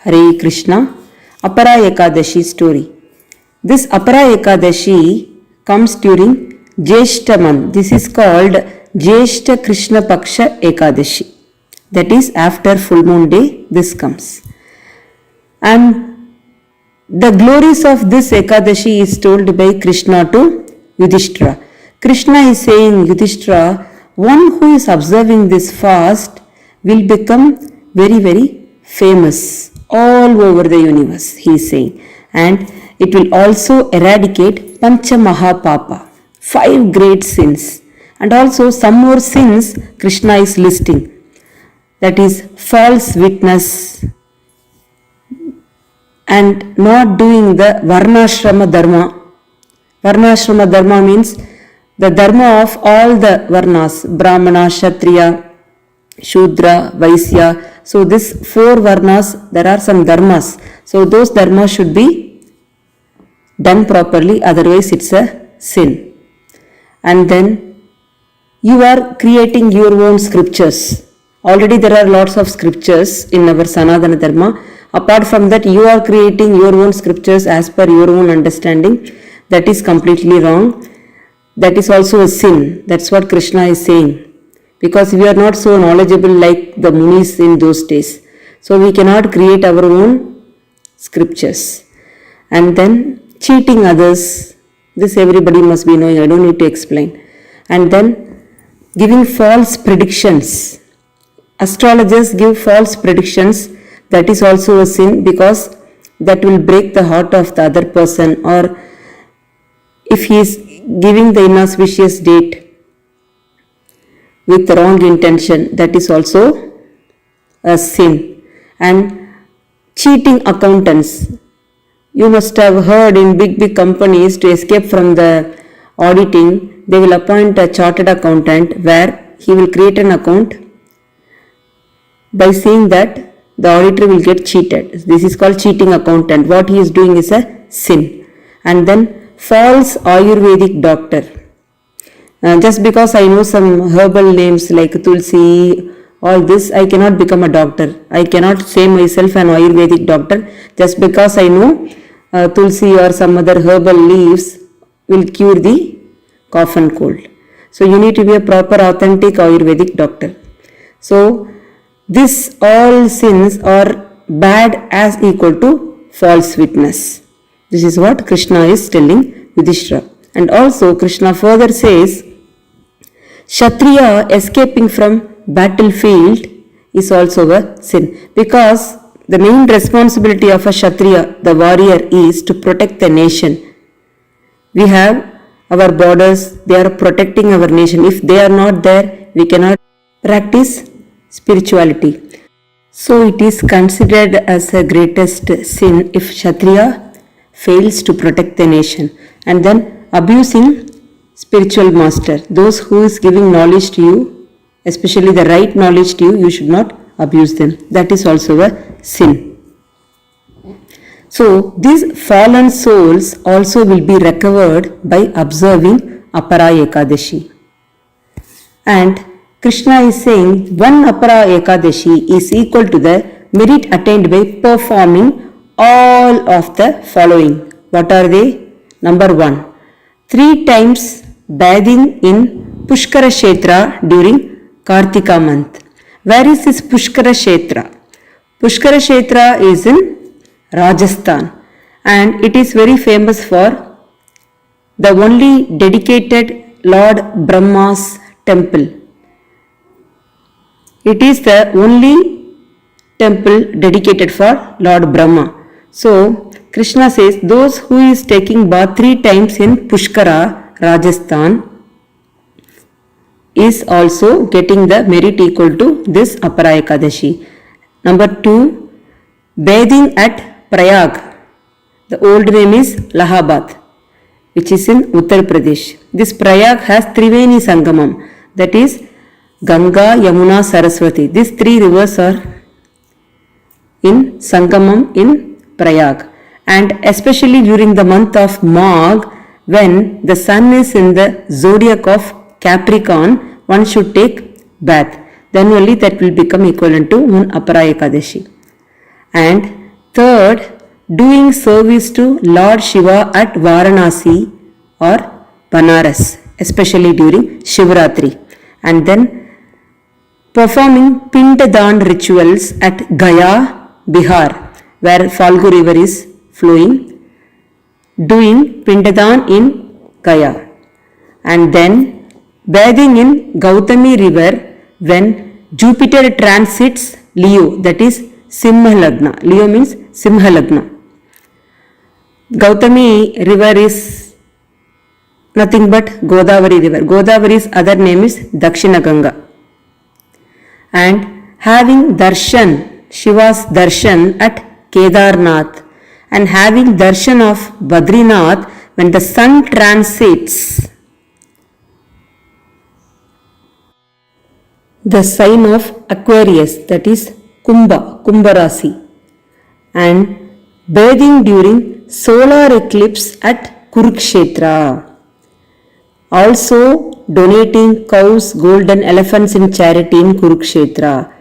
Hare Krishna. Apara Ekadashi story. This Apara Ekadashi comes during Jeshta month. This is called Jeshta Krishna Paksha Ekadashi. That is after full moon day this comes. And the glories of this Ekadashi is told by Krishna to Yudhishthira. Krishna is saying, Yudhishthira, one who is observing this fast will become very, very famous all over the universe, he is saying. And it will also eradicate Pancha Mahapapa, 5 great sins. And also some more sins Krishna is listing. That is false witness and not doing the Varnashrama Dharma. Varnashrama Dharma means the Dharma of all the Varnas, Brahmana, Kshatriya, Shudra, Vaisya. So this 4 Varnas, there are some Dharmas. So those Dharmas should be done properly, otherwise it's a sin. And then you are creating your own scriptures. Already there are lots of scriptures in our Sanatana Dharma. Apart from that, you are creating your own scriptures as per your own understanding. That is completely wrong. That is also a sin. That's what Krishna is saying. Because we are not so knowledgeable like the Munis in those days. So we cannot create our own scriptures. And then cheating others. This everybody must be knowing. I don't need to explain. And then giving false predictions. Astrologers give false predictions. That is also a sin because that will break the heart of the other person, or if he is giving the inauspicious date with the wrong intention, that is also a sin. And cheating accountants. You must have heard in big companies, to escape from the auditing, they will appoint a chartered accountant where he will create an account by saying that the auditor will get cheated. This is called cheating accountant. What he is doing is a sin. And then false Ayurvedic doctor. Just because I know some herbal names like Tulsi, all this, I cannot become a doctor. I cannot say myself an Ayurvedic doctor just because I know Tulsi or some other herbal leaves will cure the cough and cold. So you need to be a proper authentic Ayurvedic doctor. So this all sins are bad as equal to false witness. This is what Krishna is telling Yudhishthira. And also Krishna further says, Kshatriya escaping from battlefield is also a sin. Because the main responsibility of a Kshatriya, the warrior, is to protect the nation. We have our borders, they are protecting our nation. If they are not there, we cannot practice spirituality. So it is considered as a greatest sin if Kshatriya fails to protect the nation. And then abusing spiritual master. Those who is giving knowledge to you, especially the right knowledge to you, you should not abuse them. That is also a sin. So these fallen souls also will be recovered by observing Apara Ekadashi. And Krishna is saying one Apara Ekadashi is equal to the merit attained by performing all of the following. What are they? Number 1, 3 times bathing in Pushkara Kshetra during Kartika month. Where is this Pushkara Kshetra? Pushkara Kshetra is in Rajasthan and it is very famous for the only dedicated Lord Brahma's temple. It is the only temple dedicated for Lord Brahma. So Krishna says those who is taking bath 3 times in Pushkara, Rajasthan, is also getting the merit equal to this Apara Ekadashi. Number 2, bathing at Prayag. The old name is Lahabad, which is in Uttar Pradesh. This Prayag has Triveni Sangamam, that is Ganga, Yamuna, Saraswati. These 3 rivers are in Sangamam in Prayag. And especially during the month of Magh, when the sun is in the zodiac of Capricorn, one should take bath. Then only that will become equivalent to one Apara Ekadashi. And Third, doing service to Lord Shiva at Varanasi or Banaras, especially during Shivratri. And then performing Pindadan rituals at Gaya, Bihar, where Falgu river is flowing, doing Pindadan in Gaya. And then bathing in Gautami river when Jupiter transits Leo, that is Simha Lagna. Leo means Simha Lagna. Gautami river is nothing but Godavari river. Godavari's other name is Dakshina Ganga. And having darshan, Shiva's darshan at Kedarnath, and having darshan of Badrinath when the sun transits the sign of Aquarius, that is Kumbha Rasi, and bathing during solar eclipse at Kurukshetra. Also donating cows, gold and elephants in charity in Kurukshetra.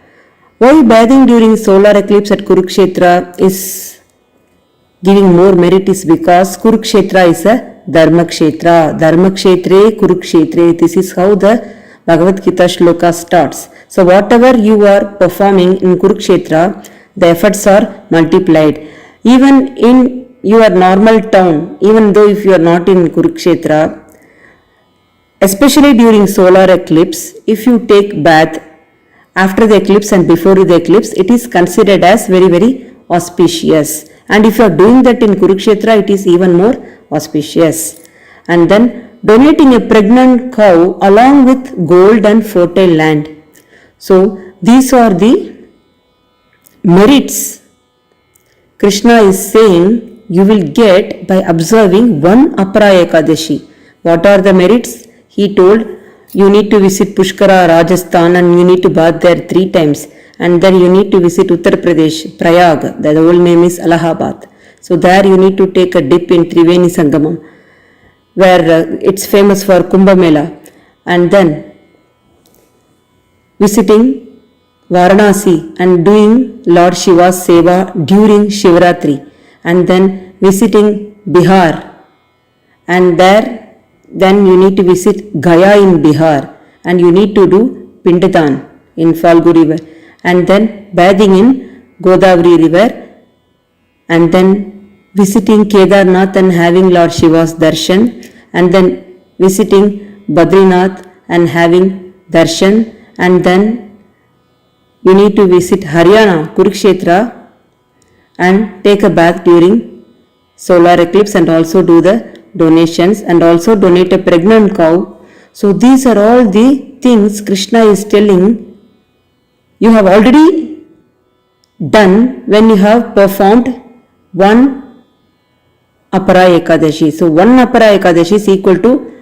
Why bathing during solar eclipse at Kurukshetra is giving more merit is because Kurukshetra is a Dharma Kshetra. Dharma Kshetre Kurukshetre. This is how the Bhagavad Gita shloka starts. So whatever you are performing in Kurukshetra, the efforts are multiplied. Even in your normal town, even though if you are not in Kurukshetra, especially during solar eclipse, if you take bath after the eclipse and before the eclipse, it is considered as very, very auspicious. And if you are doing that in Kurukshetra, it is even more auspicious. And then donating a pregnant cow along with gold and fertile land. So these are the merits Krishna is saying you will get by observing one Apara Ekadashi. What are the merits? He told you need to visit Pushkara, Rajasthan, and you need to bath there 3 times. And then you need to visit Uttar Pradesh, Prayag, the old name is Allahabad. So there you need to take a dip in Triveni Sangamam, where it's famous for Kumbh Mela. And then visiting Varanasi and doing Lord Shiva's Seva during Shivratri. And then visiting Bihar. And there then you need to visit Gaya in Bihar. And you need to do Pindadan in Falgu river. And then bathing in Godavari river. And then visiting Kedarnath and having Lord Shiva's darshan. And then visiting Badrinath and having darshan. And then you need to visit Haryana, Kurukshetra, and take a bath during solar eclipse and also do the donations and also donate a pregnant cow. So these are all the things Krishna is telling you have already done when you have performed one Apara Ekadashi. So one Apara Ekadashi is equal to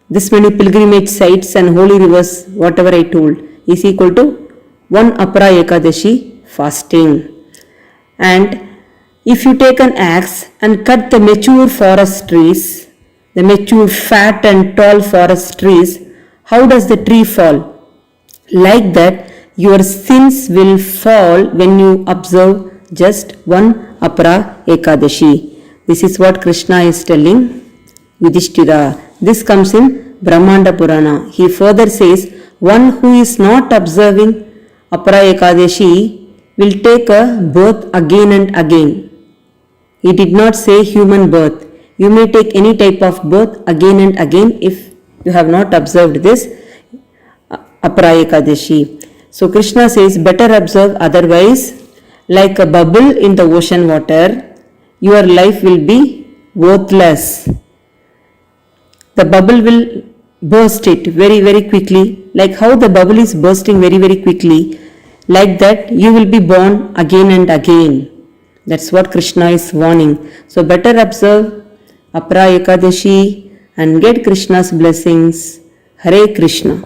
this many pilgrimage sites and holy rivers, whatever I told, is equal to one Apara Ekadashi fasting. And if you take an axe and cut the mature forest trees, the mature fat and tall forest trees, how does the tree fall? Like that, your sins will fall when you observe just one Apara Ekadashi. This is what Krishna is telling Yudhishthira. This comes in Brahmanda Purana. He further says, one who is not observing Apara Ekadashi will take a birth again and again. He did not say human birth. You may take any type of birth again and again if you have not observed this Apara Ekadashi. So Krishna says better observe, otherwise like a bubble in the ocean water, your life will be worthless. The bubble will burst it very, very quickly. Like how the bubble is bursting very, very quickly, like that you will be born again and again. That's what Krishna is warning. So better observe Apara Ekadashi and get Krishna's blessings. Hare Krishna.